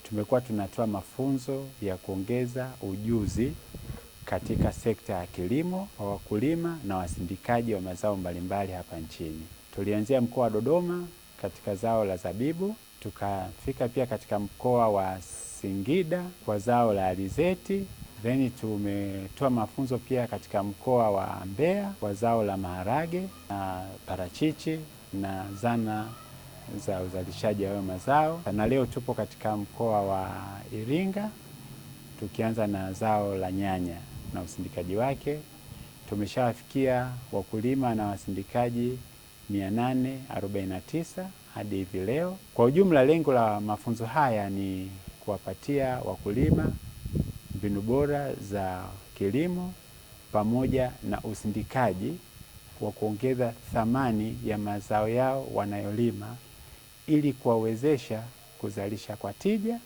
tumekuwa tunatoa mafunzo ya kuongeza ujuzi katika sekta ya kilimo kwa wakulima na wasindikaji wa mazao mbalimbali hapa nchini. Tulianzia mkoa wa Dodoma katika zao la zabibu, tukafika pia katika mkoa wa Singida kwa zao la alizeti, then tumetoa mafunzo pia katika mkoa wa Mbeya kwa zao la maharage na parachichi na zana za uzalishaji wa mazao. Na leo tupo katika mkoa wa Iringa tukianza na zao la nyanya na usindikaji wake. Tumeshawafikia wakulima na wasindikaji 849 hadi hivi leo. Kwa ujumla, lengo la mafunzo haya ni kuwapatia wakulima mbinu bora za kilimo pamoja na usindikaji wa kuongeza thamani ya mazao yao wanayolima ili kuwawezesha kuzalisha kwa tija,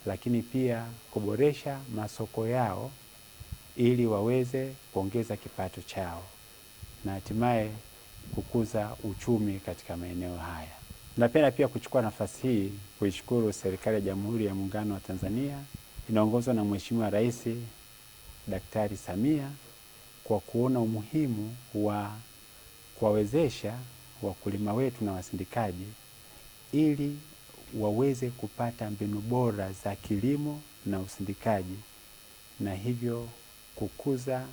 lakini pia kuboresha masoko yao ili waweze kuongeza kipato chao na hatimaye kukuza uchumi katika maeneo haya. Napenda pia kuchukua nafasi hii kuishukuru serikali ya Jamhuri ya Muungano wa Tanzania inaongozwa na Mheshimiwa Rais Daktari Samia kwa kuona umuhimu wa kuwawezesha wakulima wetu na wasindikaji ili waweze kupata mbinu bora za kilimo na usindikaji na hivyo kukuza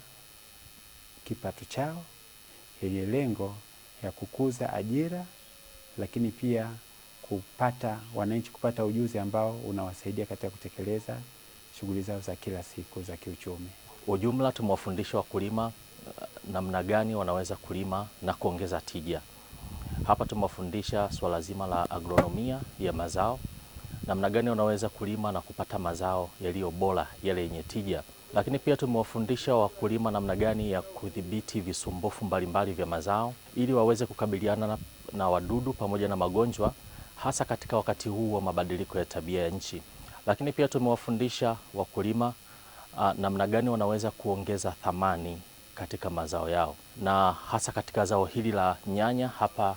kipato chao yenye lengo ya kukuza ajira, lakini pia wananchi kupata ujuzi ambao unawasaidia katika kutekeleza shughuli zao za kila siku za kiuchumi. Ujumla tumewafundisha wakulima namna gani wanaweza kulima na kuongeza tija. Hapa tumewafundisha swala zima la agronomia ya mazao, namna gani wanaweza kulima na kupata mazao yaliyo bora, yale yenye tija. Lakini pia tumewafundisha wakulima namna gani ya kudhibiti visumbufu mbalimbali vya mazao ili waweze kukabiliana na wadudu pamoja na magonjwa, hasa katika wakati huu wa mabadiliko ya tabia ya nchi. Lakini pia tumewafundisha wakulima namna gani wanaweza kuongeza thamani katika mazao yao, na hasa katika zao hili la nyanya hapa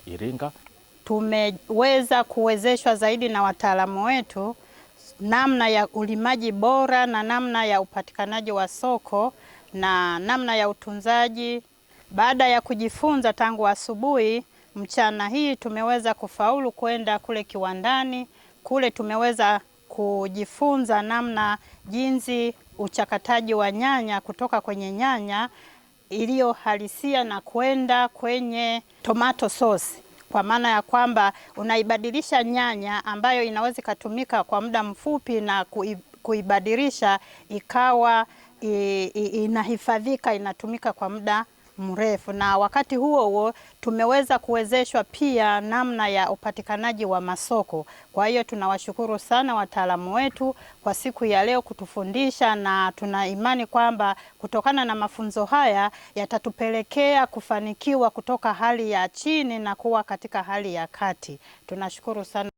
Iringa. Tumeweza kuwezeshwa zaidi na wataalamu wetu namna ya ulimaji bora na namna ya upatikanaji wa soko na namna ya utunzaji. Baada ya kujifunza tangu asubuhi, mchana hii tumeweza kufaulu kwenda kule kiwandani. Kule tumeweza kujifunza namna jinsi uchakataji wa nyanya kutoka kwenye nyanya iliyo halisia na kwenda kwenye tomato sauce, kwa maana ya kwamba unaibadilisha nyanya ambayo inaweza kutumika kwa muda mfupi na kuibadilisha ikawa inahifadhika, inatumika kwa muda mrefu. Na wakati huo huo tumeweza kuwezeshwa pia namna ya upatikanaji wa masoko. Kwa hiyo tunawashukuru sana wataalamu wetu kwa siku ya leo kutufundisha, na tuna imani kwamba kutokana na mafunzo haya yatatupelekea kufanikiwa kutoka hali ya chini na kuwa katika hali ya kati. Tunashukuru sana.